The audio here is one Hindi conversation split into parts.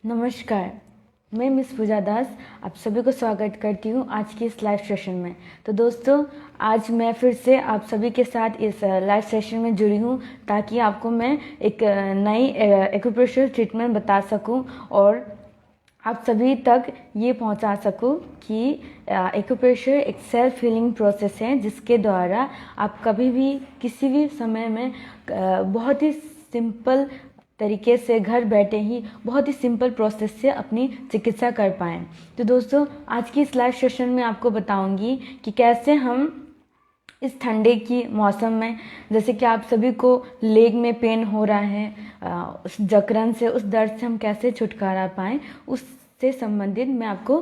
नमस्कार, मैं मिस पूजा दास आप सभी को स्वागत करती हूँ आज की इस लाइव सेशन में। तो दोस्तों, आज मैं फिर से आप सभी के साथ इस लाइव सेशन में जुड़ी हूँ ताकि आपको मैं एक नई एक्यूप्रेशर ट्रीटमेंट बता सकूँ और आप सभी तक ये पहुंचा सकूं कि एक्यूप्रेशर एक सेल्फ हीलिंग प्रोसेस है जिसके द्वारा आप कभी भी किसी भी समय में बहुत ही सिंपल तरीके से घर बैठे ही बहुत ही सिंपल प्रोसेस से अपनी चिकित्सा कर पाएँ। तो दोस्तों, आज की इस लाइव सेशन में आपको बताऊंगी कि कैसे हम इस ठंडे की मौसम में, जैसे कि आप सभी को लेग में पेन हो रहा है, उस जकड़न से, उस दर्द से हम कैसे छुटकारा पाएँ, उससे संबंधित मैं आपको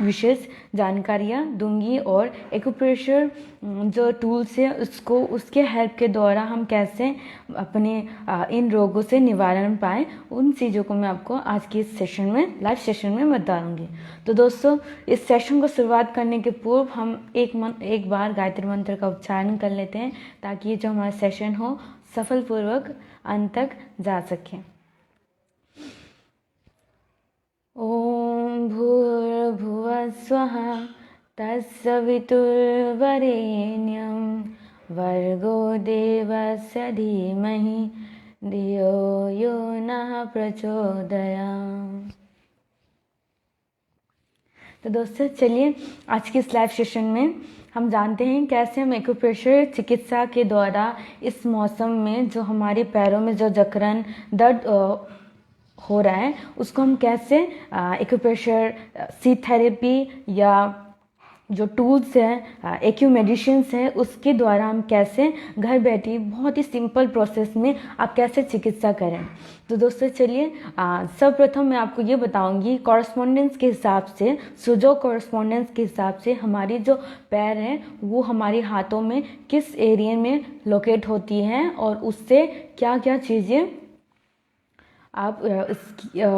विशेष जानकारियाँ दूंगी और एक्यूप्रेशर जो टूल्स है उसको, उसके हेल्प के द्वारा हम कैसे अपने इन रोगों से निवारण पाएँ, उन चीज़ों को मैं आपको आज की इस सेशन में, लाइव सेशन में बताऊंगी। तो दोस्तों, इस सेशन को शुरुआत करने के पूर्व हम एक बार गायत्री मंत्र का उच्चारण कर लेते हैं ताकि ये जो हमारा सेशन हो सफलपूर्वक अंत तक जा सके। ओम भूर्भुवः स्वः तत्सवितुर्वरेण्यं भर्गो देवस्य धीमहि धियो यो नः प्रचोदयात्। तो दोस्तों, चलिए आज की इस लाइव सेशन में हम जानते हैं कैसे हम एक्यूप्रेशर चिकित्सा के द्वारा इस मौसम में जो हमारे पैरों में जो जकड़न दर्द हो रहा है उसको हम कैसे एक्यूप्रेशर, सी थेरेपी या जो टूल्स हैं, एक्यू मेडिसिन्स हैं, उसके द्वारा हम कैसे घर बैठे बहुत ही सिंपल प्रोसेस में आप कैसे चिकित्सा करें। तो दोस्तों चलिए, सर्वप्रथम मैं आपको ये बताऊंगी कॉरस्पॉन्डेंस के हिसाब से, सुजो कॉरस्पॉन्डेंस के हिसाब से हमारी जो पैर हैं वो हमारे हाथों में किस एरिया में लोकेट होती हैं और उससे क्या क्या चीज़ें आप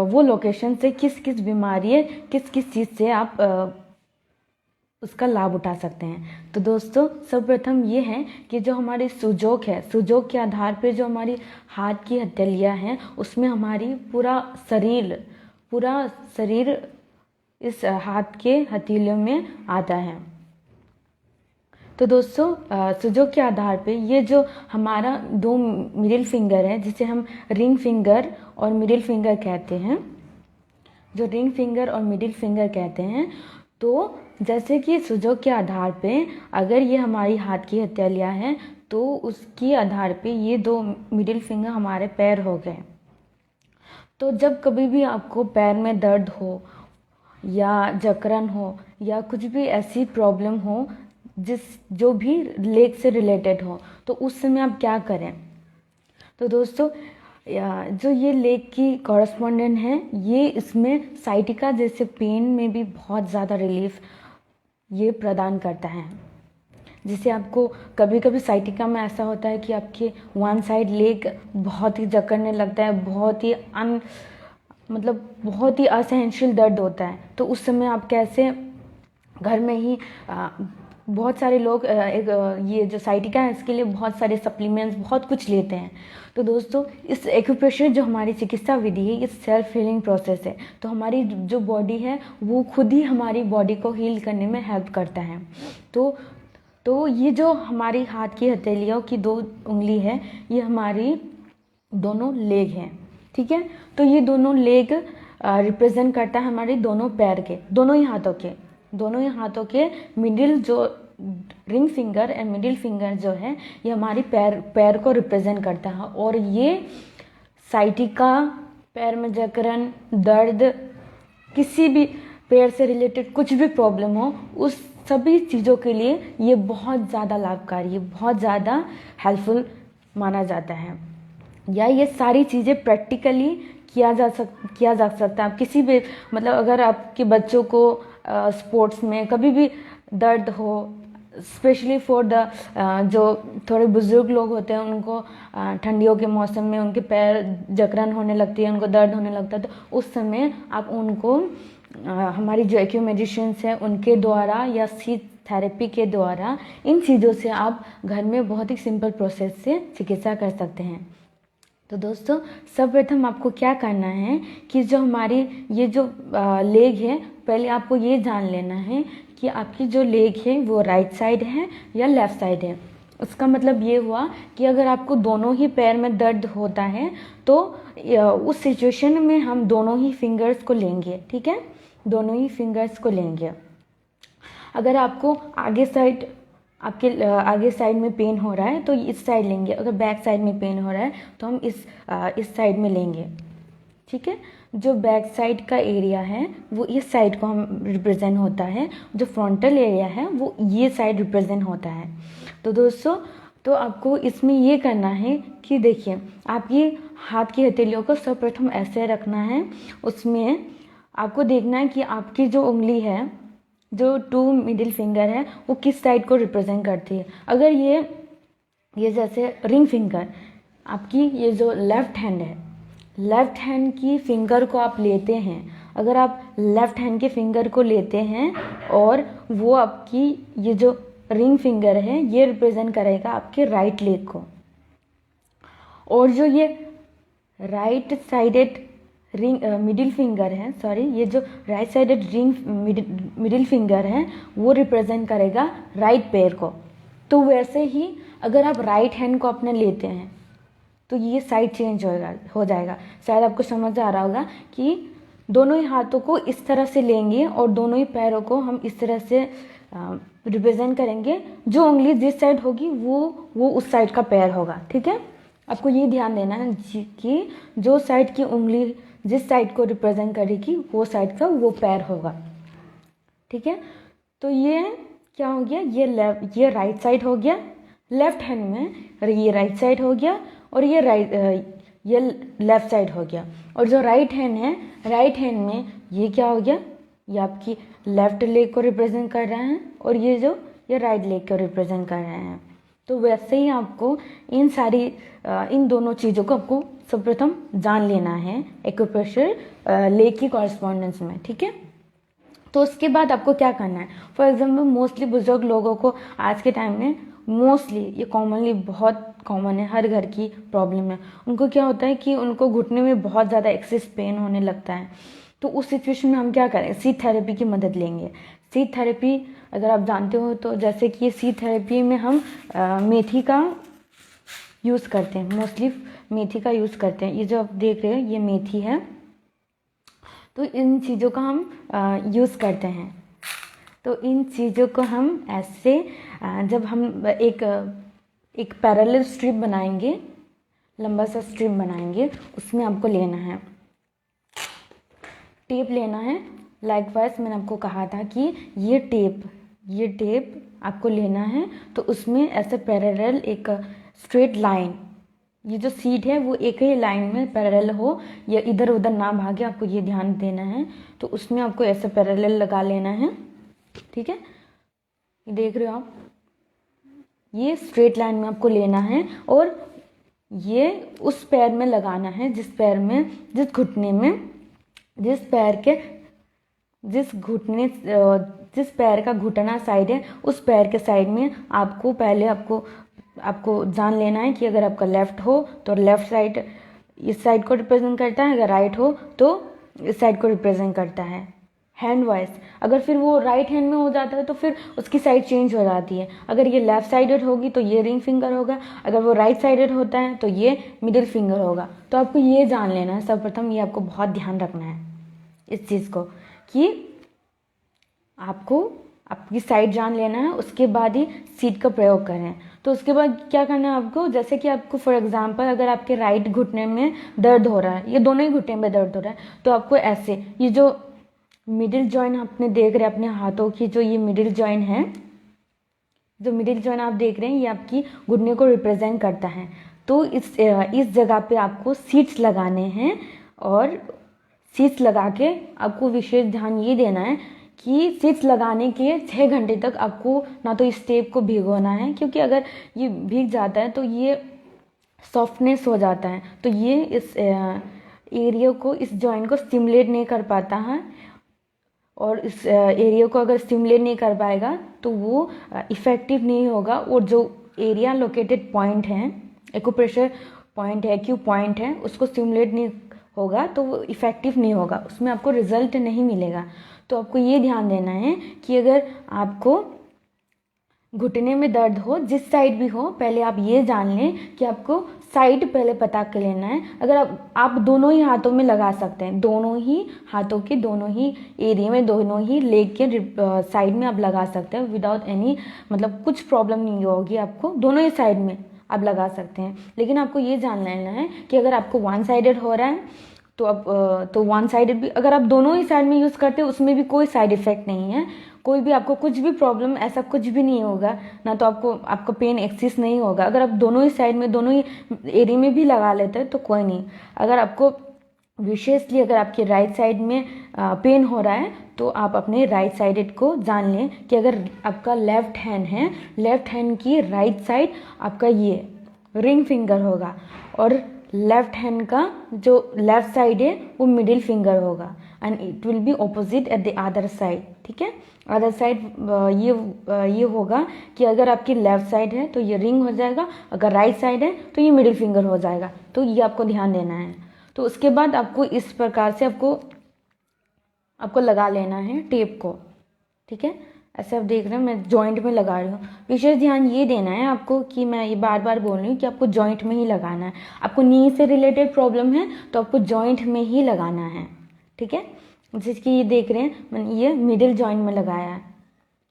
वो लोकेशन से किस किस बीमारी, किस किस चीज़ से आप उसका लाभ उठा सकते हैं। तो दोस्तों, सर्वप्रथम ये है कि जो हमारी सुजोक है, सुजोक के आधार पे जो हमारी हाथ की हथेलियाँ हैं उसमें हमारी पूरा शरीर इस हाथ के हथेलियों में आता है। तो दोस्तों, सुजोक के आधार पे ये जो हमारा दो मिडिल फिंगर है जिसे हम रिंग फिंगर और मिडिल फिंगर कहते हैं, जो रिंग फिंगर और मिडिल फिंगर कहते हैं, तो जैसे कि सुजोक के आधार पे अगर ये हमारी हाथ की हथेलियाँ हैं तो उसके आधार पे ये दो मिडिल फिंगर हमारे पैर हो गए। तो जब कभी भी आपको पैर में दर्द हो या जकड़न हो या कुछ भी ऐसी प्रॉब्लम हो जो भी लेग से रिलेटेड हो, तो उस समय आप क्या करें। तो दोस्तों, जो ये लेग की कॉरस्पॉन्डेंट है, ये इसमें साइटिका जैसे पेन में भी बहुत ज़्यादा रिलीफ ये प्रदान करता है। जिससे आपको कभी कभी साइटिका में ऐसा होता है कि आपके वन साइड लेग बहुत ही जकड़ने लगता है, बहुत ही असहनशील दर्द होता है। तो उस समय आप कैसे घर में ही बहुत सारे लोग ये जो साइटिका है इसके लिए बहुत सारे सप्लीमेंट्स बहुत कुछ लेते हैं। तो दोस्तों, इस एक्यूप्रेशर जो हमारी चिकित्सा विधि है ये सेल्फ हीलिंग प्रोसेस है। तो हमारी जो बॉडी है वो खुद ही हमारी बॉडी को हील करने में हेल्प करता है। तो ये जो हमारी हाथ की हथेलियों की दो उंगली है ये हमारी दोनों लेग हैं, ठीक है। तो ये दोनों लेग रिप्रेजेंट करता है हमारे दोनों पैर के, दोनों ही हाथों के मिडिल जो ring finger and middle finger जो है ये हमारी पैर को रिप्रेजेंट करता है। और ये साइटिका, पैर में जकड़न, दर्द, किसी भी पैर से रिलेटेड कुछ भी प्रॉब्लम हो, उस सभी चीज़ों के लिए ये बहुत ज़्यादा लाभकारी, बहुत ज़्यादा हेल्पफुल माना जाता है। या ये सारी चीज़ें प्रैक्टिकली किया जा सकता है। आप किसी भी अगर आपके बच्चों को स्पोर्ट्स में कभी भी दर्द हो, स्पेशली फॉर द जो थोड़े बुजुर्ग लोग होते हैं उनको ठंडियों के मौसम में उनके पैर जकड़न होने लगती है, उनको दर्द होने लगता है, तो उस समय आप उनको हमारी जो एक्यू मेडिसिन्स हैं उनके द्वारा या सी थेरेपी के द्वारा इन चीज़ों से आप घर में बहुत ही सिंपल प्रोसेस से चिकित्सा कर सकते हैं। तो दोस्तों सर्वप्रथम आपको क्या करना है कि जो हमारी ये जो लेग है, पहले आपको ये जान लेना है कि आपकी जो लेग है वो राइट साइड है या लेफ़्ट साइड है। उसका मतलब ये हुआ कि अगर आपको दोनों ही पैर में दर्द होता है तो उस सिचुएशन में हम दोनों ही फिंगर्स को लेंगे, ठीक है, दोनों ही फिंगर्स को लेंगे। अगर आपको आपके आगे साइड में पेन हो रहा है तो इस साइड लेंगे, अगर बैक साइड में पेन हो रहा है तो हम इस साइड में लेंगे, ठीक है। जो बैक साइड का एरिया है वो इस साइड को हम रिप्रेजेंट होता है, जो फ्रंटल एरिया है वो ये साइड रिप्रेजेंट होता है। तो दोस्तों तो आपको इसमें ये करना है कि देखिए आप ये हाथ की हथेलियों को सर्वप्रथम ऐसे रखना है, उसमें आपको देखना है कि आपकी जो उंगली है, जो 2 मिडिल फिंगर है, वो किस साइड को रिप्रेजेंट करती है। अगर ये जैसे रिंग फिंगर, आपकी ये जो लेफ़्ट हैंड है, लेफ़्ट हैंड की फिंगर को आप लेते हैं, अगर आप लेफ़्ट हैंड के फिंगर को लेते हैं और वो आपकी ये जो रिंग फिंगर है ये रिप्रेजेंट करेगा आपके राइट लेग को, और जो ये right sided ring middle finger है, सॉरी, ये जो right sided ring middle finger है वो रिप्रेजेंट करेगा राइट पैर को। तो वैसे ही अगर आप राइट हैंड को अपने लेते हैं तो ये साइड चेंज हो जाएगा। शायद आपको समझ आ रहा होगा कि दोनों ही हाथों को इस तरह से लेंगे और दोनों ही पैरों को हम इस तरह से रिप्रेजेंट करेंगे। जो उंगली जिस साइड होगी वो उस साइड का पैर होगा, ठीक है। आपको ये ध्यान देना है कि जो साइड की उंगली जिस साइड को रिप्रेजेंट करेगी वो साइड का वो पैर होगा, ठीक है। तो ये क्या हो गया, ये राइट साइड हो गया लेफ्ट हैंड में, और ये राइट साइड हो गया, और ये लेफ्ट साइड हो गया। और जो राइट हैंड है, राइट हैंड में ये क्या हो गया, ये आपकी लेफ्ट लेग को रिप्रेजेंट कर रहा है, और ये राइट लेग को रिप्रेजेंट कर रहे हैं। तो वैसे ही आपको इन दोनों चीज़ों को आपको सर्वप्रथम जान लेना है एक्यूप्रेशर लेग की कॉरेस्पॉन्डेंस में, ठीक है। तो उसके बाद आपको क्या करना है, फॉर एग्जाम्पल मोस्टली बुजुर्ग लोगों को आज के टाइम में मोस्टली ये कॉमनली बहुत कॉमन है, हर घर की प्रॉब्लम है। उनको क्या होता है कि उनको घुटने में बहुत ज़्यादा एक्सेस पेन होने लगता है। तो उस सिचुएशन में हम क्या करें, सीट थेरेपी की मदद लेंगे। सीट थेरेपी अगर आप जानते हो तो जैसे कि सीट थेरेपी में हम मेथी का यूज़ करते हैं, मोस्टली मेथी का यूज़ करते हैं। ये जो आप देख रहे हो ये मेथी है, तो इन चीज़ों का हम यूज़ करते हैं। तो इन चीज़ों को हम ऐसे जब हम एक पैरेलल स्ट्रिप बनाएंगे, लंबा सा स्ट्रिप बनाएंगे, उसमें आपको लेना है टेप लेना है। लाइकवाइज मैंने आपको कहा था कि ये टेप आपको लेना है। तो उसमें ऐसे पैरेलल एक स्ट्रेट लाइन, ये जो सीट है वो एक ही लाइन में पैरेलल हो, या इधर उधर ना भागे, आपको ये ध्यान देना है। तो उसमें आपको ऐसे पैरेलल लगा लेना है, ठीक है। देख रहे हो आप, ये स्ट्रेट लाइन में आपको लेना है, और ये उस पैर में लगाना है जिस पैर का घुटना साइड है, उस पैर के साइड में आपको जान लेना है कि अगर आपका लेफ्ट हो तो लेफ्ट साइड इस साइड को रिप्रेजेंट करता है, अगर राइट हो तो इस साइड को रिप्रेजेंट करता है। हैंड वाइज अगर फिर वो राइट हैंड में हो जाता है तो फिर उसकी साइड चेंज हो जाती है। अगर ये लेफ्ट साइडेड होगी तो ये रिंग फिंगर होगा, अगर वो राइट साइडेड होता है तो ये मिडिल फिंगर होगा। तो आपको ये जान लेना है, सर्वप्रथम ये आपको बहुत ध्यान रखना है इस चीज़ को कि आपको आपकी साइड जान लेना है, उसके बाद ही सीट का प्रयोग करें। तो उसके बाद क्या करना है आपको, जैसे कि आपको फॉर एग्जांपल अगर आपके राइट घुटने में दर्द हो रहा है, ये दोनों ही घुटने में दर्द हो रहा है, तो आपको ऐसे ये जो मिडिल जॉइंट आपने देख रहे हैं अपने हाथों की, जो ये मिडिल जॉइंट है, जो मिडिल जॉइंट आप देख रहे हैं ये आपकी घुटने को रिप्रेजेंट करता है। तो इस जगह पे आपको सीट्स लगाने हैं, और सीट्स लगा के आपको विशेष ध्यान ये देना है कि सीट्स लगाने के 6 घंटे तक आपको ना तो इस टेप को भिगोना है, क्योंकि अगर ये भीग जाता है तो ये सॉफ्टनेस हो जाता है, तो ये इस एरिया को, इस जॉइंट को स्टिमुलेट नहीं कर पाता है, और इस एरिया को अगर स्टिमुलेट नहीं कर पाएगा तो वो इफ़ेक्टिव नहीं होगा। और जो एरिया लोकेटेड पॉइंट हैं, एक्यूप्रेशर पॉइंट है, क्यू पॉइंट है, उसको स्टिमुलेट नहीं होगा तो वो इफ़ेक्टिव नहीं होगा, उसमें आपको रिजल्ट नहीं मिलेगा। तो आपको ये ध्यान देना है कि अगर आपको घुटने में दर्द हो, जिस साइड भी हो, पहले आप ये जान लें कि आपको साइड पहले पता कर लेना है। अगर आप दोनों ही हाथों में लगा सकते हैं, दोनों ही हाथों के दोनों ही एरिया में, दोनों ही लेग के साइड में आप लगा सकते हैं विदाउट एनी, मतलब कुछ प्रॉब्लम नहीं होगी आपको, दोनों ही साइड में आप लगा सकते हैं। लेकिन आपको ये जान लेना है कि अगर आपको वन साइडेड हो रहा है तो अब तो वन साइडेड भी अगर आप दोनों ही साइड में यूज़ करते हैं उसमें भी कोई साइड इफ़ेक्ट नहीं है, कोई भी आपको कुछ भी प्रॉब्लम ऐसा कुछ भी नहीं होगा, ना तो आपको पेन एक्सिस नहीं होगा। अगर आप दोनों ही साइड में, दोनों ही एरिया में भी लगा लेते हैं तो कोई नहीं। अगर आपको विशेषली अगर आपके राइट साइड में पेन हो रहा है तो आप अपने राइट साइडेड को जान लें कि अगर आपका लेफ्ट हैंड है, लेफ्ट हैंड की राइट साइड आपका ये रिंग फिंगर होगा और लेफ्ट हैंड का जो लेफ्ट साइड है वो मिडिल फिंगर होगा and it will be opposite at the other side. ठीक है, अदर साइड ये होगा कि अगर आपकी लेफ्ट साइड है तो ये रिंग हो जाएगा, अगर राइट साइड है तो ये मिडिल फिंगर हो जाएगा। तो ये आपको ध्यान देना है। तो उसके बाद आपको इस प्रकार से आपको लगा लेना है टेप को। ठीक है, ऐसे आप देख रहे हैं मैं जॉइंट में लगा रही हूँ। विशेष ध्यान ये देना है आपको कि मैं ये बार बार बोल रही हूँ कि आपको जॉइंट में ही लगाना है। आपको नी से रिलेटेड प्रॉब्लम है तो आपको जॉइंट में ही लगाना है। ठीक है, जैसे कि ये देख रहे हैं मैंने ये मिडिल जॉइंट में लगाया है,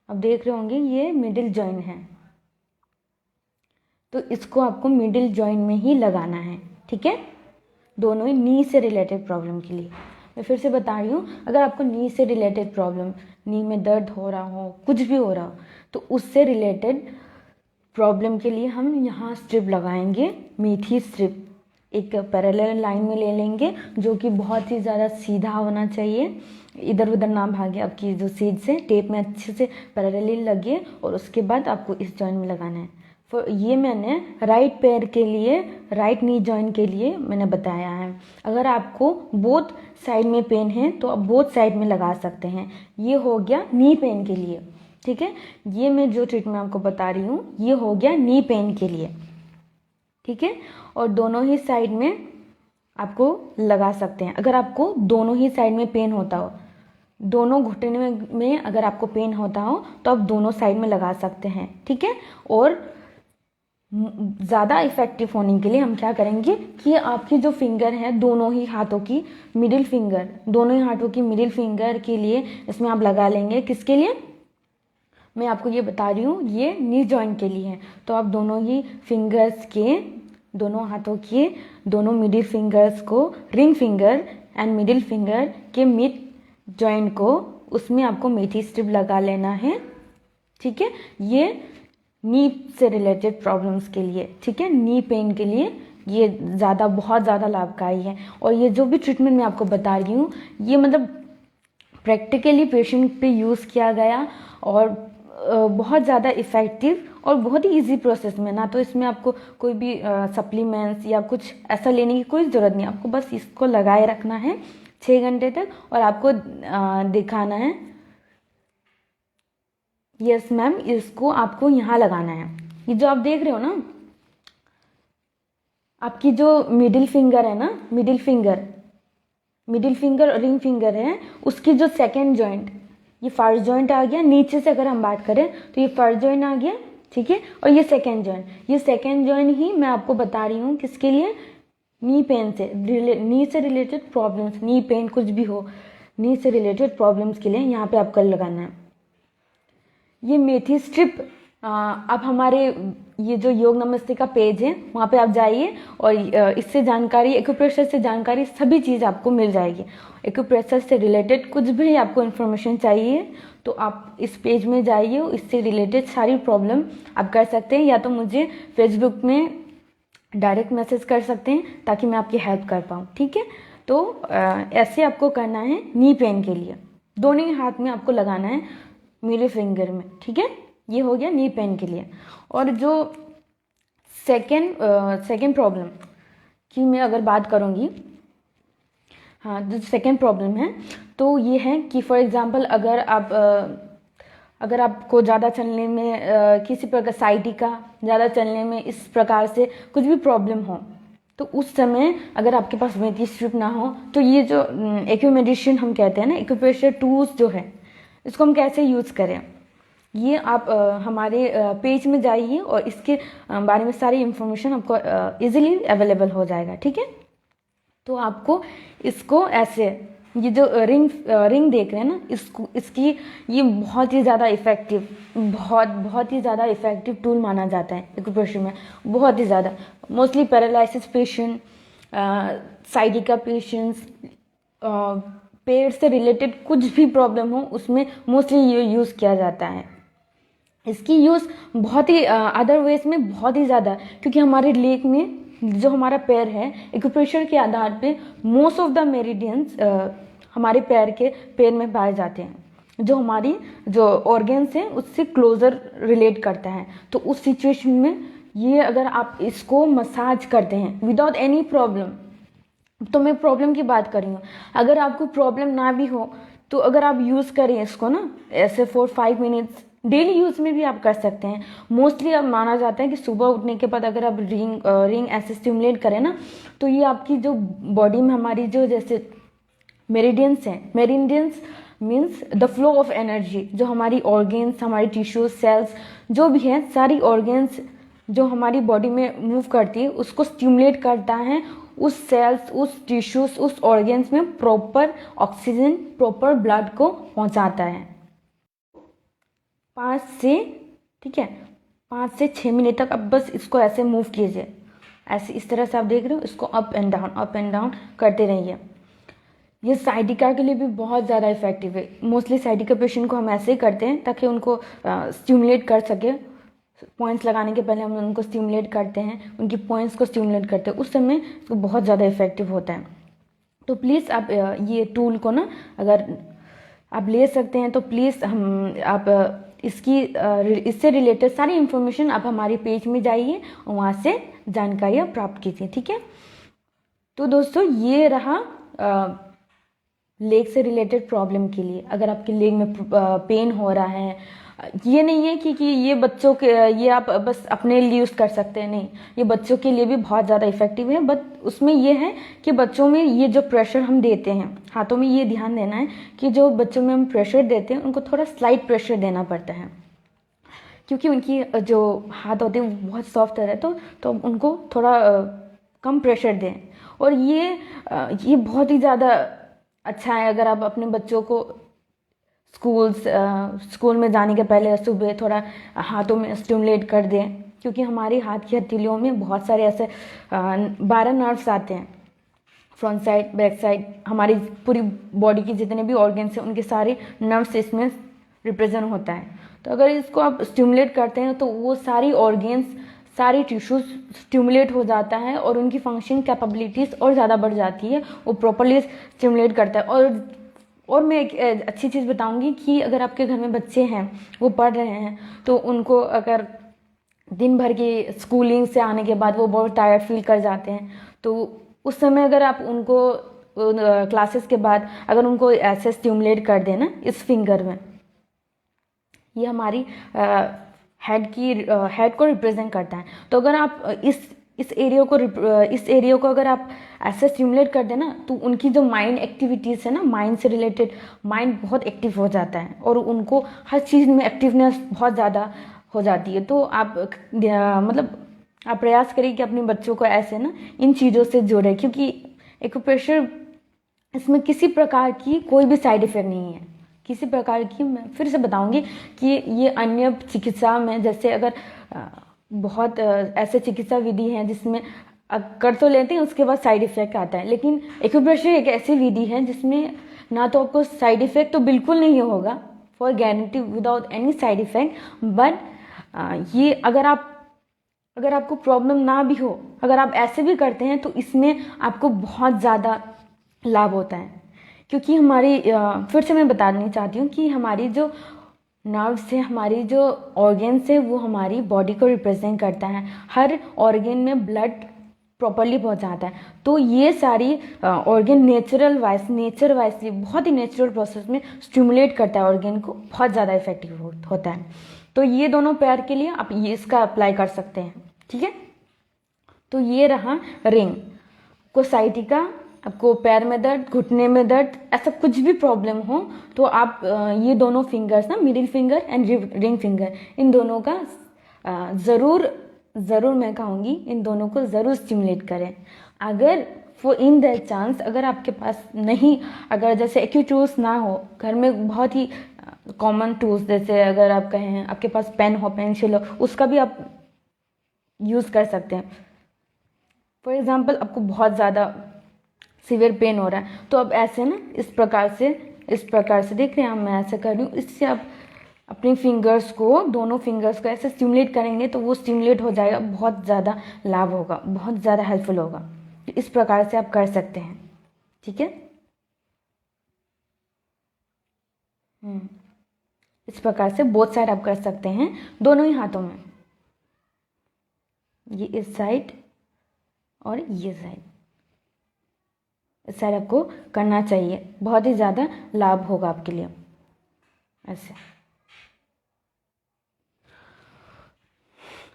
अब देख रहे होंगे ये मिडिल जॉइंट है, तो इसको आपको मिडिल जॉइंट में ही लगाना है। ठीक है, दोनों ही नी से रिलेटेड प्रॉब्लम के लिए। मैं फिर से बता रही हूँ, अगर आपको नी से रिलेटेड प्रॉब्लम, नी में दर्द हो रहा हो, कुछ भी हो रहा हो, तो उससे रिलेटेड प्रॉब्लम के लिए हम यहाँ स्ट्रिप लगाएंगे, मीठी स्ट्रिप एक पैरेलल लाइन में ले लेंगे जो कि बहुत ही ज़्यादा सीधा होना चाहिए, इधर उधर ना भागे आपकी जो सीध से, टेप में अच्छे से पैरेलल लगे और उसके बाद आपको इस जॉइंट में लगाना है। ये मैंने राइट पैर के लिए, राइट नी जॉइंट के लिए मैंने बताया है। अगर आपको बोथ साइड में पेन है तो आप बोथ साइड में लगा सकते हैं। ये हो गया नी पेन के लिए। ठीक है, ये मैं जो ट्रीटमेंट आपको बता रही हूँ ये हो गया नी पेन के लिए। ठीक है, और दोनों ही साइड में आपको लगा सकते हैं। अगर आपको दोनों ही साइड में पेन होता हो, दोनों घुटने में अगर आपको पेन होता हो तो आप दोनों साइड में लगा सकते हैं। ठीक है, और ज़्यादा इफ़ेक्टिव होने के लिए हम क्या करेंगे कि आपकी जो फिंगर है दोनों ही हाथों की मिडिल फिंगर, दोनों ही हाथों की मिडिल फिंगर के लिए इसमें आप लगा लेंगे। किसके लिए मैं आपको ये बता रही हूँ, ये नी जॉइंट के लिए है। तो आप दोनों ही फिंगर्स के, दोनों हाथों के दोनों मिडिल फिंगर्स को, ring finger and middle finger के मिड जॉइंट को, उसमें आपको मीठी स्ट्रिप लगा लेना है। ठीक है, ये नी से रिलेटेड प्रॉब्लम्स के लिए, ठीक है, नी पेन के लिए ये बहुत ज़्यादा लाभकारी है। और ये जो भी ट्रीटमेंट मैं आपको बता रही हूँ ये मतलब प्रैक्टिकली पेशेंट पे यूज़ किया गया और बहुत ज़्यादा इफ़ेक्टिव और बहुत ही इजी प्रोसेस में। ना तो इसमें आपको कोई भी सप्लीमेंट्स या कुछ ऐसा लेने की कोई ज़रूरत नहीं, आपको बस इसको लगाए रखना है 6 घंटे तक और आपको दिखाना है यस मैम इसको आपको यहाँ लगाना है। ये जो आप देख रहे हो ना, आपकी जो मिडिल फिंगर है ना, मिडिल फिंगर और रिंग फिंगर है, उसकी जो सेकेंड जॉइंट, ये फर्स्ट जॉइंट आ गया, नीचे से अगर हम बात करें तो ये फर्स्ट जॉइंट आ गया। ठीक है, और ये सेकेंड जॉइंट ही मैं आपको बता रही हूँ किसके लिए, नी पेन से, नी से रिलेटेड प्रॉब्लम्स, नी पेन कुछ भी हो, नी से रिलेटेड प्रॉब्लम्स के लिए यहाँ पे आपको लगाना है ये मेथी स्ट्रिप। आप हमारे ये जो योग नमस्ते का पेज है वहाँ पे आप जाइए और इससे जानकारी, एक्यूप्रेशर से जानकारी, सभी चीज़ आपको मिल जाएगी। एक्यूप्रेशर से रिलेटेड कुछ भी आपको इन्फॉर्मेशन चाहिए तो आप इस पेज में जाइए, इससे रिलेटेड सारी प्रॉब्लम आप कर सकते हैं, या तो मुझे फेसबुक में डायरेक्ट मैसेज कर सकते हैं ताकि मैं आपकी हेल्प कर पाऊँ। ठीक है, तो ऐसे आपको करना है नी पेन के लिए, दोनों ही हाथ में आपको लगाना है मिडिल फिंगर में। ठीक है, ये हो गया नी पेन के लिए। और जो सेकेंड प्रॉब्लम की मैं अगर बात करूँगी, हाँ, जो सेकेंड प्रॉब्लम है तो ये है कि फॉर एग्जांपल अगर आपको ज़्यादा चलने में किसी प्रकार साइटिका ज़्यादा चलने में इस प्रकार से कुछ भी प्रॉब्लम हो, तो उस समय अगर आपके पास मेथी स्ट्रिप ना हो तो ये जो एक्यूमेडिशन हम कहते हैं ना, एक्यूप्रेशर टूल्स जो है, इसको हम कैसे यूज़ करें, ये आप हमारे पेज में जाइए और इसके बारे में सारी इन्फॉर्मेशन आपको इजीली अवेलेबल हो जाएगा, ठीक है। तो आपको इसको ऐसे, ये जो रिंग देख रहे हैं ना, इसकी ये बहुत ही ज़्यादा इफ़ेक्टिव, बहुत ही ज़्यादा इफ़ेक्टिव टूल माना जाता है एक्यूप्रेशर में, बहुत ही ज़्यादा। Mostly paralysis patient, sciatica patients, पेट से रिलेटेड कुछ भी प्रॉब्लम हो उसमें मोस्टली ये यूज़ किया जाता है। इसकी यूज़ बहुत ही अदर वेज में बहुत ही ज़्यादा, क्योंकि हमारे लेग में जो हमारा पैर है, एक्यूप्रेशर के आधार पे मोस्ट ऑफ द मेरिडियंस हमारे पैर में पाए जाते हैं, जो हमारी जो ऑर्गन्स हैं उससे क्लोजर रिलेट करता है। तो उस सिचुएशन में ये अगर आप इसको मसाज करते हैं विदाउट एनी प्रॉब्लम, तो मैं प्रॉब्लम की बात कर रही हूँ, अगर आपको प्रॉब्लम ना भी हो तो अगर आप यूज़ करें इसको ना ऐसे 4-5 मिनट्स, डेली यूज़ में भी आप कर सकते हैं। मोस्टली अब माना जाता है कि सुबह उठने के बाद अगर आप रिंग ऐसे स्टिमुलेट करें ना, तो ये आपकी जो बॉडी में हमारी जो जैसे मेरिडियंस हैं, meridians means the flow of energy, जो हमारी ऑर्गेन्स, हमारी टिश्यूज, सेल्स जो भी हैं, सारी ऑर्गेन्स जो हमारी बॉडी में मूव करती है उसको स्टिमुलेट करता है। उस सेल्स, उस टिश्यूज, उस ऑर्गेन्स में प्रॉपर ऑक्सीजन, प्रॉपर ब्लड को पहुंचाता है। 5 से, ठीक है, 5 से 6 मिनट तक अब बस इसको ऐसे मूव कीजिए, ऐसे इस तरह से आप देख रहे हो, इसको अप एंड डाउन करते रहिए। ये साइटिका के लिए भी बहुत ज़्यादा इफेक्टिव है। मोस्टली साइटिका पेशेंट को हम ऐसे ही करते हैं ताकि उनको स्टिमुलेट कर सके। पॉइंट्स लगाने के पहले हम उनको स्टिमुलेट करते हैं, उनकी पॉइंट्स को स्टिमुलेट करते हैं, उस समय इसको बहुत ज़्यादा इफेक्टिव होता है। तो प्लीज़ आप ये टूल को ना अगर आप ले सकते हैं तो प्लीज़ आप इससे रिलेटेड सारी इन्फॉर्मेशन आप हमारे पेज में जाइए और वहाँ से जानकारियाँ प्राप्त कीजिए, ठीक है। तो दोस्तों ये रहा लेग से रिलेटेड प्रॉब्लम के लिए। अगर आपके लेग में पेन हो रहा है, ये नहीं है कि ये बच्चों के, ये आप बस अपने लिए यूज़ कर सकते हैं, नहीं, ये बच्चों के लिए भी बहुत ज़्यादा इफेक्टिव है। बट उसमें ये है कि बच्चों में ये जो प्रेशर हम देते हैं हाथों में, ये ध्यान देना है कि जो बच्चों में हम प्रेशर देते हैं उनको थोड़ा स्लाइट प्रेशर देना पड़ता है, क्योंकि उनकी जो हाथ होते हैं वो बहुत सॉफ्ट है, तो उनको थोड़ा कम प्रेशर दें। और ये बहुत ही ज़्यादा अच्छा है अगर आप अपने बच्चों को स्कूल में जाने के पहले सुबह थोड़ा हाथों में स्टिमुलेट कर दें, क्योंकि हमारी हाथ की हथेलियों में बहुत सारे ऐसे 12 नर्व्स आते हैं, फ्रंट साइड, बैक साइड, हमारी पूरी बॉडी की जितने भी ऑर्गन्स हैं उनके सारे नर्व्स इसमें रिप्रेजेंट होता है। तो अगर इसको आप स्टिमुलेट करते हैं तो वो सारी ऑर्गन्स, सारी टिश्यूज स्टिमुलेट हो जाता है और उनकी फंक्शन कैपेबिलिटीज़ और ज़्यादा बढ़ जाती है, वो प्रॉपरली स्टिमुलेट करता है। और मैं एक अच्छी चीज़ बताऊंगी कि अगर आपके घर में बच्चे हैं, वो पढ़ रहे हैं, तो उनको अगर दिन भर की स्कूलिंग से आने के बाद वो बहुत टायर्ड फील कर जाते हैं, तो उस समय अगर आप उनको क्लासेस के बाद अगर उनको ऐसे स्टिमुलेट कर देना इस फिंगर में, ये हमारी हेड को रिप्रेजेंट करता है। तो अगर आप इस एरिया को अगर आप ऐसे स्टिमुलेट कर देना तो उनकी जो माइंड एक्टिविटीज़ है ना, माइंड से रिलेटेड, माइंड बहुत एक्टिव हो जाता है और उनको हर चीज़ में एक्टिवनेस बहुत ज़्यादा हो जाती है। तो आप मतलब आप प्रयास करिए कि अपने बच्चों को ऐसे ना इन चीज़ों से जोड़े, क्योंकि एक्यूप्रेशर इसमें किसी प्रकार की कोई भी साइड इफेक्ट नहीं है, किसी प्रकार की। मैं फिर से बताऊंगी कि ये अन्य चिकित्सा में, जैसे अगर बहुत ऐसे चिकित्सा विधि हैं जिसमें कर तो लेते हैं उसके बाद साइड इफेक्ट आता है, लेकिन एक्यूप्रेशर एक ऐसी विधि है जिसमें ना तो आपको साइड इफेक्ट तो बिल्कुल नहीं होगा, for guarantee without any side effect. But ये अगर आपको प्रॉब्लम ना भी हो, अगर आप ऐसे भी करते हैं तो इसमें आपको बहुत ज़्यादा लाभ होता है, क्योंकि हमारी फिर से मैं बताना चाहती हूँ कि हमारी जो नर्व्स है, हमारी जो ऑर्गन्स है, वो हमारी बॉडी को रिप्रेजेंट करता है। हर ऑर्गन में ब्लड प्रॉपरली पहुंचाता है। तो ये सारी ऑर्गन नेचर वाइज बहुत ही नेचुरल प्रोसेस में स्टिमुलेट करता है ऑर्गन को, बहुत ज़्यादा इफेक्टिव होता है। तो ये दोनों पैर के लिए आप ये इसका अप्लाई कर सकते हैं, ठीक है। तो ये रहा रिंग। को साइटिका, आपको पैर में दर्द, घुटने में दर्द, ऐसा कुछ भी प्रॉब्लम हो तो आप ये दोनों फिंगर्स ना, middle finger and ring finger, इन दोनों का ज़रूर मैं कहूँगी इन दोनों को ज़रूर स्टिमुलेट करें। अगर वो इन द चांस अगर आपके पास नहीं, अगर जैसे एक्यूट टूल्स ना हो घर में, बहुत ही कॉमन टूल्स जैसे अगर आप कहें आपके पास पेन हो, पेंसिल हो, उसका भी आप यूज़ कर सकते हैं। फॉर एग्ज़ाम्पल आपको बहुत ज़्यादा सीवियर पेन हो रहा है तो अब ऐसे ना इस प्रकार से देख रहे हैं मैं ऐसे कर रही हूँ, इससे आप अपनी फिंगर्स को, दोनों फिंगर्स को ऐसे स्टिमुलेट करेंगे तो वो स्टिमुलेट हो जाएगा, बहुत ज़्यादा लाभ होगा, बहुत ज़्यादा हेल्पफुल होगा। तो इस प्रकार से आप कर सकते हैं, ठीक है। इस प्रकार से बोथ साइड आप कर सकते हैं, दोनों ही हाथों में, ये इस साइड और ये साइड, इस साइड आपको करना चाहिए, बहुत ही ज़्यादा लाभ होगा आपके लिए ऐसे।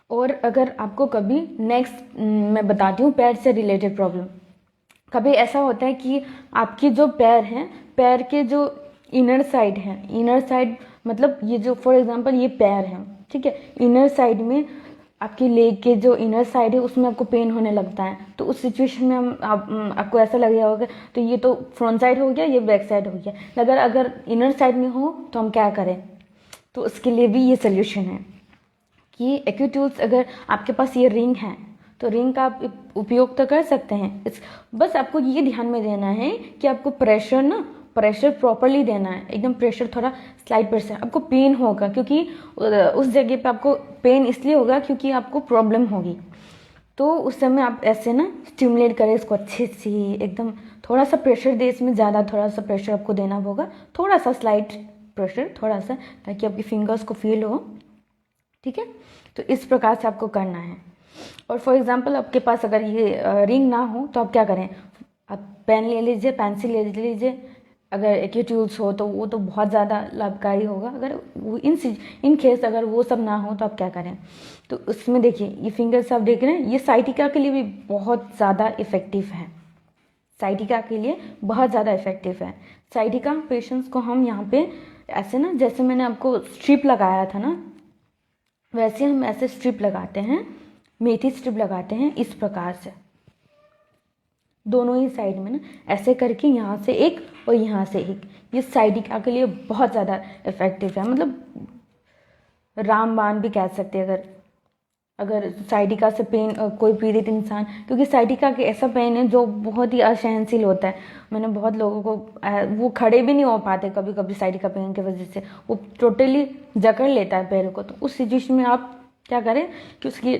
और अगर आपको कभी नेक्स्ट मैं बताती हूँ पैर से रिलेटेड प्रॉब्लम, कभी ऐसा होता है कि आपकी जो पैर हैं, पैर के जो इनर साइड है, इनर साइड मतलब ये जो फॉर एग्जांपल ये पैर है, ठीक है, इनर साइड में आपकी लेग के जो इनर साइड है उसमें आपको पेन होने लगता है। तो उस सिचुएशन में आपको ऐसा लग रहा होगा तो ये तो फ्रंट साइड हो गया, ये बैक साइड हो गया, अगर इनर साइड में हो तो हम क्या करें। तो उसके लिए भी ये सोल्यूशन है कि एक्यूट टूल्स, अगर आपके पास ये रिंग है तो रिंग का आप उपयोग तो कर सकते हैं। बस आपको ये ध्यान में देना है कि आपको प्रेशर प्रॉपरली देना है, एकदम प्रेशर थोड़ा स्लाइड प्रेशर। आपको पेन होगा क्योंकि उस जगह पे आपको पेन इसलिए होगा क्योंकि आपको प्रॉब्लम होगी। तो उस समय आप ऐसे ना स्टिमुलेट करें इसको अच्छे से, एकदम थोड़ा सा प्रेशर दे, इसमें ज़्यादा थोड़ा सा प्रेशर आपको देना होगा, थोड़ा सा स्लाइड प्रेशर, थोड़ा सा, ताकि आपकी फिंगर्स को फील हो, ठीक है। तो इस प्रकार से आपको करना है। और फॉर एग्जांपल आपके पास अगर ये रिंग ना हो तो आप क्या करें, आप पेन ले लीजिए, पेंसिल ले लीजिए, अगर एक्यूट टूल्स हो तो वो तो बहुत ज़्यादा लाभकारी होगा। अगर वो इन केस अगर वो सब ना हो तो आप क्या करें, तो उसमें देखिए ये फिंगर्स आप देख रहे हैं, ये साइटिका के लिए भी बहुत ज़्यादा इफ़ेक्टिव है, साइटिका के लिए बहुत ज़्यादा इफ़ेक्टिव है। साइटिका पेशेंट्स को हम यहाँ पे ऐसे ना, जैसे मैंने आपको स्ट्रिप लगाया था ना, वैसे हम ऐसे स्ट्रिप लगाते हैं, मेथी स्ट्रिप लगाते हैं इस प्रकार से, दोनों ही साइड में ना ऐसे करके, यहाँ से एक और यहाँ से एक। ये साइटिका के लिए बहुत ज़्यादा इफ़ेक्टिव है, मतलब रामबाण भी कह सकते हैं अगर साइटिका से पेन कोई पीड़ित इंसान, क्योंकि साइटिका के ऐसा पेन है जो बहुत ही असहनशील होता है। मैंने बहुत लोगों को वो खड़े भी नहीं हो पाते कभी कभी साइटिका पेन की वजह से, वो टोटली जकड़ लेता है पैरों को। तो उस सिचुएशन में आप क्या करें कि उसकी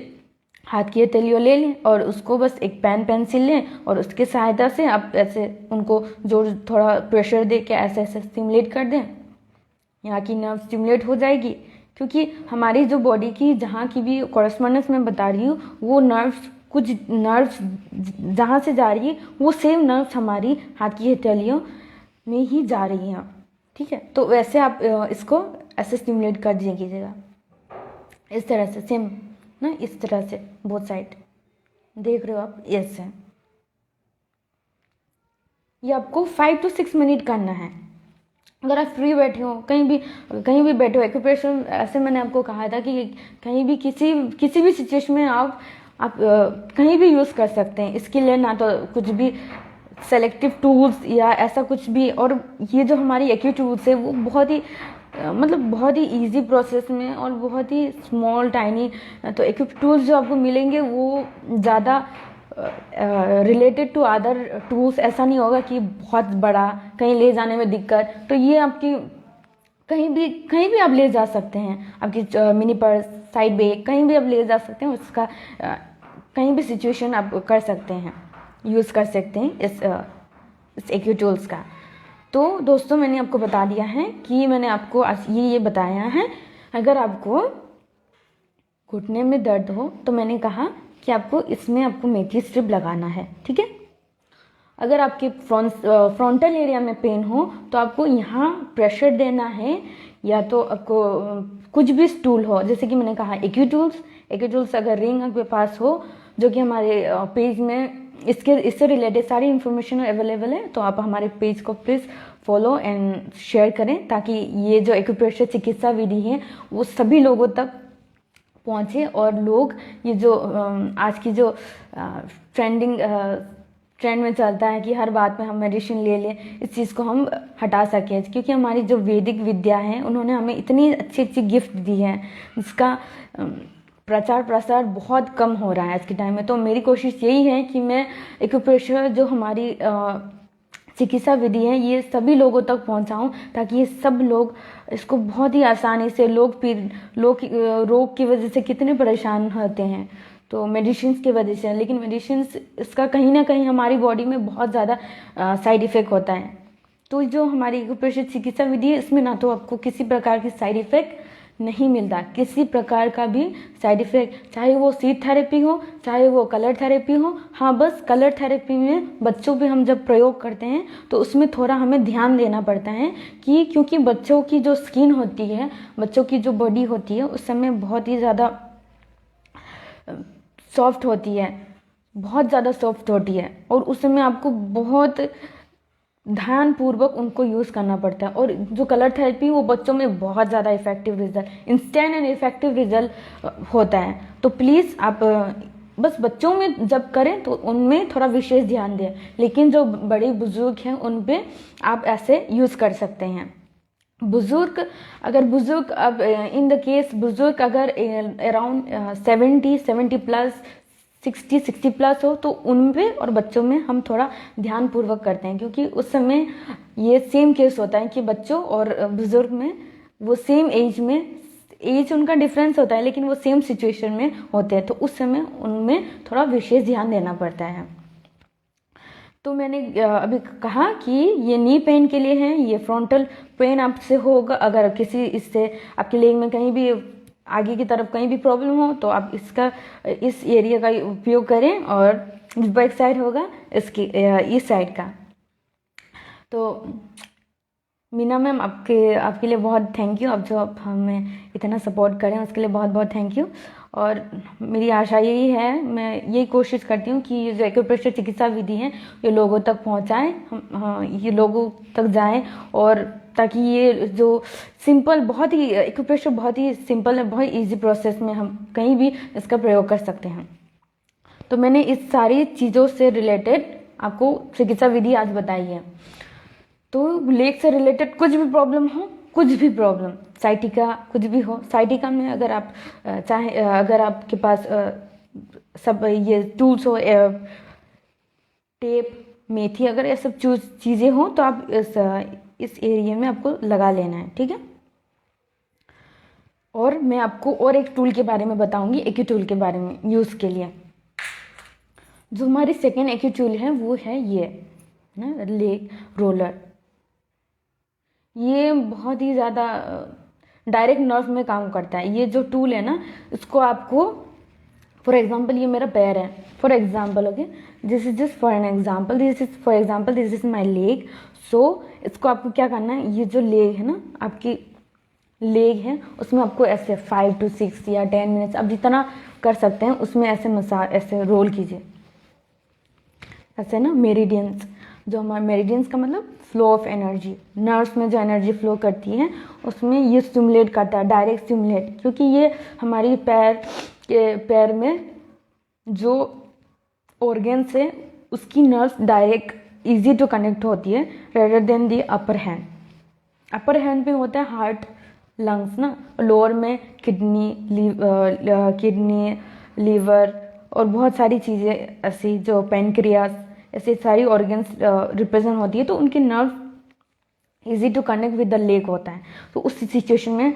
हाथ की हथेलियों ले लें और उसको बस एक पेंसिल लें और उसकी सहायता से आप ऐसे उनको जो थोड़ा प्रेशर दे के ऐसे ऐसे स्टिमुलेट कर दें, यहाँ की नर्व स्टिमुलेट हो जाएगी। क्योंकि हमारी जो बॉडी की जहाँ की भी कॉरेस्पॉन्डेंस मैं बता रही हूँ, वो कुछ नर्व्स जहाँ से जा रही है वो सेम नर्व्स हमारी हाथ की हथेलियों में ही जा रही हैं, ठीक है। तो वैसे आप इसको ऐसे स्टिमुलेट कर कीजिएगा, इस तरह से सेम ना, इस तरह से बोथ साइड देख रहे हो आप, ऐसे। ये आपको 5 to 6 मिनट करना है। अगर आप फ्री बैठे हो, कहीं भी बैठे हो, एक्यूप्रेशर ऐसे मैंने आपको कहा था कि कहीं भी किसी भी सिचुएशन में आप कहीं भी यूज़ कर सकते हैं। इसके लिए ना तो कुछ भी सेलेक्टिव टूल्स या ऐसा कुछ भी, और ये जो हमारी एक्यू टूल्स है वो बहुत ही बहुत ही इजी प्रोसेस में और बहुत ही स्मॉल टाइनी, तो एक्यू टूल्स जो आपको मिलेंगे वो ज़्यादा रिलेटेड टू अदर टूल्स, ऐसा नहीं होगा कि बहुत बड़ा कहीं ले जाने में दिक्कत। तो ये आपकी कहीं भी आप ले जा सकते हैं, आपकी मिनी पर्स, साइड बैग, कहीं भी आप ले जा सकते हैं। उसका कहीं भी सिचुएशन आप कर सकते हैं, यूज़ कर सकते हैं इस एक्यू टूल्स का। तो दोस्तों मैंने आपको बता दिया है कि मैंने आपको ये बताया है, अगर आपको घुटने में दर्द हो तो मैंने कहा कि आपको मेथी स्ट्रिप लगाना है, ठीक है। अगर आपके फ्रंटल एरिया में पेन हो तो आपको यहाँ प्रेशर देना है, या तो आपको कुछ भी टूल हो, जैसे कि मैंने कहा एक्यू टूल्स अगर रिंग आपके पास हो जो कि हमारे पेज में इससे रिलेटेड सारी इन्फॉर्मेशन अवेलेबल है। तो आप हमारे पेज को प्लीज़ फॉलो एंड शेयर करें, ताकि ये जो एक्यूप्रेशर चिकित्सा विधि है वो सभी लोगों तक पहुँचे और लोग ये जो आज की जो ट्रेंड में चलता है कि हर बात में हम मेडिसिन ले लें, इस चीज़ को हम हटा सकें। क्योंकि हमारी जो वैदिक विद्या है उन्होंने हमें इतनी अच्छी अच्छी गिफ्ट दी है जिसका प्रचार प्रसार बहुत कम हो रहा है आज के टाइम में। तो मेरी कोशिश यही है कि मैं एक्यूप्रेशर जो हमारी चिकित्सा विधि है ये सभी लोगों तक पहुंचाऊं, ताकि ये सब लोग इसको बहुत ही आसानी से लोग रोग की वजह से कितने परेशान होते हैं तो मेडिसिन की वजह से, लेकिन मेडिसिन इसका कहीं ना कहीं हमारी बॉडी में बहुत ज़्यादा साइड इफ़ेक्ट होता है। तो जो हमारी एक्यूप्रेशर चिकित्सा विधि है इसमें ना तो आपको किसी प्रकार की साइड इफ़ेक्ट नहीं मिलता, किसी प्रकार का भी साइड इफ़ेक्ट, चाहे वो सीट थेरेपी हो चाहे वो कलर थेरेपी हो। हाँ, बस कलर थेरेपी में बच्चों पे हम जब प्रयोग करते हैं तो उसमें थोड़ा हमें ध्यान देना पड़ता है कि क्योंकि बच्चों की जो स्किन होती है, बच्चों की जो बॉडी होती है उस समय बहुत ही ज़्यादा सॉफ्ट होती है, बहुत ज़्यादा सॉफ्ट होती है और उस समय आपको बहुत ध्यानपूर्वक उनको यूज़ करना पड़ता है। और जो कलर थेरेपी वो बच्चों में बहुत ज़्यादा effective result, instant and effective result होता है। तो प्लीज़ आप बस बच्चों में जब करें तो उनमें थोड़ा विशेष ध्यान दें, लेकिन जो बड़े बुजुर्ग हैं उन पे आप ऐसे यूज़ कर सकते हैं। बुजुर्ग अब इन द केस बुजुर्ग अगर अराउंड 70 प्लस 60 प्लस हो तो उन पे और बच्चों में हम थोड़ा ध्यान पूर्वक करते हैं, क्योंकि उस समय ये सेम केस होता है कि बच्चों और बुजुर्ग में वो सेम एज उनका डिफरेंस होता है, लेकिन वो सेम सिचुएशन में होते हैं, तो उस समय उनमें थोड़ा विशेष ध्यान देना पड़ता है। तो मैंने अभी कहा कि ये नी पेन के लिए है, ये फ्रंटल पेन आपसे होगा अगर किसी इससे आपके लेग में कहीं भी आगे की तरफ कहीं भी प्रॉब्लम हो तो आप इस एरिया का उपयोग करें, और बैक साइड होगा इसकी इस साइड का। तो मीना मैम आपके लिए बहुत थैंक यू, अब जो आप हमें इतना सपोर्ट करें उसके लिए बहुत बहुत थैंक यू। और मेरी आशा यही है, मैं यही कोशिश करती हूँ कि ये जो एक्यूप्रेशर चिकित्सा विधि है ये लोगों तक पहुँचाएँ, ये लोगों तक जाएँ, और ताकि ये जो सिंपल बहुत ही एक्यूप्रेशर बहुत ही सिंपल है, बहुत इजी प्रोसेस में हम कहीं भी इसका प्रयोग कर सकते हैं। तो मैंने इस सारी चीज़ों से रिलेटेड आपको चिकित्सा विधि आज बताई है। तो लेग से रिलेटेड कुछ भी प्रॉब्लम हो, कुछ भी प्रॉब्लम, साइटिका कुछ भी हो, साइटिका में अगर आप अगर आपके पास सब ये टूल्स हो, टेप, मेथी, अगर ये सब चीज़ें हो तो आप इस एरिया में आपको लगा लेना है, ठीक है। और मैं आपको और एक टूल के बारे में बताऊंगी, एक्यू टूल के बारे में यूज़ के लिए। जो हमारी सेकेंड एक्यू टूल है वो है ये ना, लेग रोलर। ये बहुत ही ज़्यादा डायरेक्ट नर्व में काम करता है। ये जो टूल है ना, इसको आपको फॉर एग्जाम्पल ये मेरा पैर है, for example okay, this is just for an example, this is my leg. So इसको आपको क्या करना है, ये जो लेग है ना, आपकी लेग है उसमें आपको ऐसे 5 to 6 या 10 मिनट्स आप जितना कर सकते हैं उसमें ऐसे मसाज, ऐसे रोल कीजिए, ऐसे ना मेरिडियंस, जो हमारे मेरिडियंस का मतलब फ्लो ऑफ एनर्जी, नर्व्स में जो एनर्जी फ्लो करती है उसमें ये स्टिमुलेट करता है, डायरेक्ट स्टिमुलेट, क्योंकि ये हमारी पैर में जो ऑर्गन्स है उसकी nerves direct easy to connect होती है rather than the upper hand. Upper hand पे होता है हार्ट, लंग्स ना, लोअर में किडनी, लीवर और बहुत सारी चीज़ें ऐसी, जो पेनक्रियास, ऐसी सारी ऑर्गन्स रिप्रेजेंट होती है, तो उनके nerve easy to connect with the leg होता है। तो उस सिचुएशन में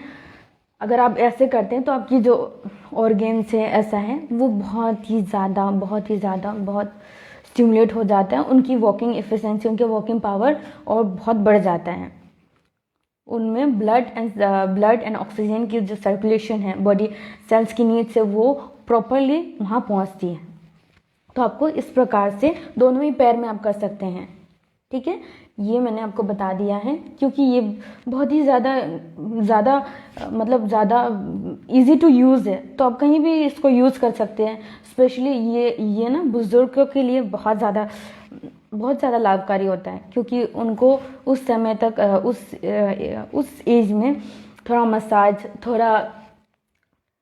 अगर आप ऐसे करते हैं तो आपकी जो ऑर्गन्स है ऐसा है वो बहुत ही ज़्यादा स्टिमुलेट हो जाता है, उनकी वॉकिंग एफिशिएंसी, उनके वॉकिंग पावर और बहुत बढ़ जाता है। उनमें ब्लड एंड ऑक्सीजन की जो सर्कुलेशन है बॉडी सेल्स की नीड से वो प्रॉपरली वहाँ पहुँचती है। तो आपको इस प्रकार से दोनों ही पैर में आप कर सकते हैं, ठीक है। ये मैंने आपको बता दिया है, क्योंकि ये बहुत ही ज़्यादा मतलब ज़्यादा इजी टू यूज़ है, तो आप कहीं भी इसको यूज़ कर सकते हैं। स्पेशली ये ना बुज़ुर्गों के लिए बहुत ज़्यादा लाभकारी होता है, क्योंकि उनको उस समय तक उस एज में थोड़ा मसाज, थोड़ा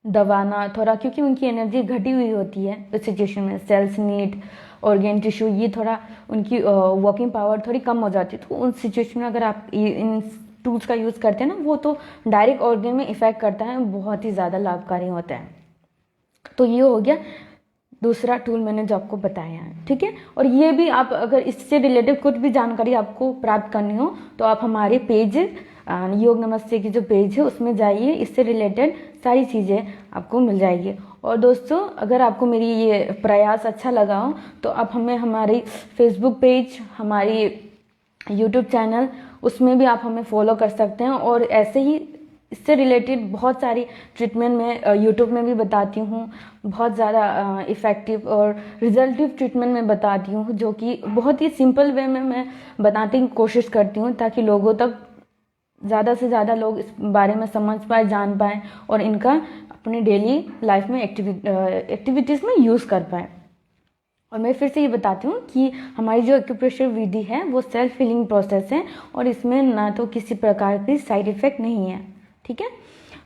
दबाना, थोड़ा, क्योंकि उनकी एनर्जी घटी हुई होती है उस सिचुएशन में, सेल्स नीड, ऑर्गेन टिश्यू, ये थोड़ा उनकी वर्किंग पावर थोड़ी कम हो जाती है। तो उन सिचुएशन में अगर आप इन टूल्स का यूज़ करते हैं ना, वो तो डायरेक्ट ऑर्गेन में इफेक्ट करता है, बहुत ही ज़्यादा लाभकारी होता है। तो ये हो गया दूसरा टूल मैंने जो आपको बताया है, ठीक है। और ये भी आप अगर इससे रिलेटेड कुछ भी जानकारी आपको प्राप्त करनी हो तो आप हमारे पेज योग नमस्ते की जो पेज है उसमें जाइए, इससे रिलेटेड सारी चीज़ें आपको मिल जाएगी। और दोस्तों, अगर आपको मेरी ये प्रयास अच्छा लगा हो तो आप हमें हमारी फेसबुक पेज, हमारी यूट्यूब चैनल, उसमें भी आप हमें फॉलो कर सकते हैं। और ऐसे ही इससे रिलेटेड बहुत सारी ट्रीटमेंट मैं यूट्यूब में भी बताती हूँ, बहुत ज़्यादा इफ़ेक्टिव और रिजल्टिव ट्रीटमेंट में बताती हूँ, जो कि बहुत ही सिंपल वे में मैं बताने की कोशिश करती हूँ, ताकि लोगों तक ज़्यादा से ज़्यादा लोग इस बारे में समझ पाए, जान पाएँ और इनका अपनी डेली लाइफ में एक्टिविटीज़ में यूज़ कर पाएँ। और मैं फिर से ये बताती हूँ कि हमारी जो एक्यूप्रेशर विधि है वो सेल्फ हीलिंग प्रोसेस है, और इसमें ना तो किसी प्रकार की साइड इफ़ेक्ट नहीं है, ठीक है।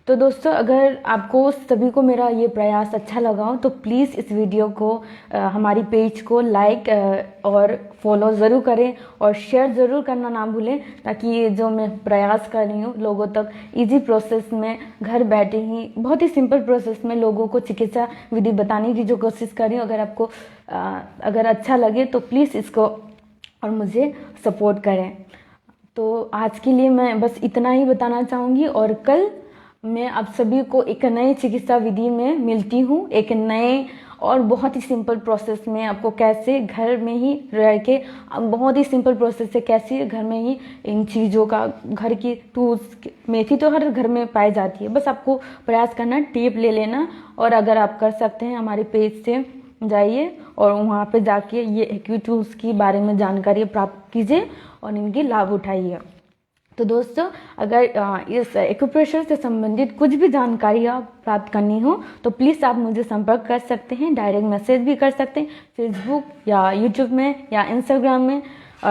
तो दोस्तों, अगर आपको सभी को मेरा ये प्रयास अच्छा लगा हो तो प्लीज़ इस वीडियो को हमारी पेज को लाइक और फॉलो ज़रूर करें, और शेयर ज़रूर करना ना भूलें, ताकि ये जो मैं प्रयास कर रही हूँ लोगों तक इजी प्रोसेस में, घर बैठे ही बहुत ही सिंपल प्रोसेस में लोगों को चिकित्सा विधि बताने की जो कोशिश कर रही हूँ, अगर आपको अगर अच्छा लगे तो प्लीज़ इसको और मुझे सपोर्ट करें। तो आज के लिए मैं बस इतना ही बताना चाहूँगी, और कल मैं आप सभी को एक नई चिकित्सा विधि में मिलती हूँ, एक नए और बहुत ही सिंपल प्रोसेस में आपको कैसे घर में ही रह के, बहुत ही सिंपल प्रोसेस से कैसे घर में ही इन चीज़ों का, घर की टूल्स, मेथी तो हर घर में पाई जाती है, बस आपको प्रयास करना, टेप ले लेना, और अगर आप कर सकते हैं हमारे पेज से जाइए और वहाँ पे जाके ये एक्यू टूल्स के बारे में जानकारी प्राप्त कीजिए और इनकी लाभ उठाइए। तो दोस्तों, अगर इस एक्यूप्रेशर से संबंधित कुछ भी जानकारी आप प्राप्त करनी हो तो प्लीज़ आप मुझे संपर्क कर सकते हैं, डायरेक्ट मैसेज भी कर सकते हैं फेसबुक या यूट्यूब में या इंस्टाग्राम में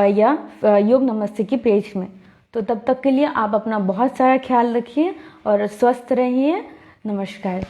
या योग नमस्ते की पेज में। तो तब तक के लिए आप अपना बहुत सारा ख्याल रखिए और स्वस्थ रहिए। नमस्कार।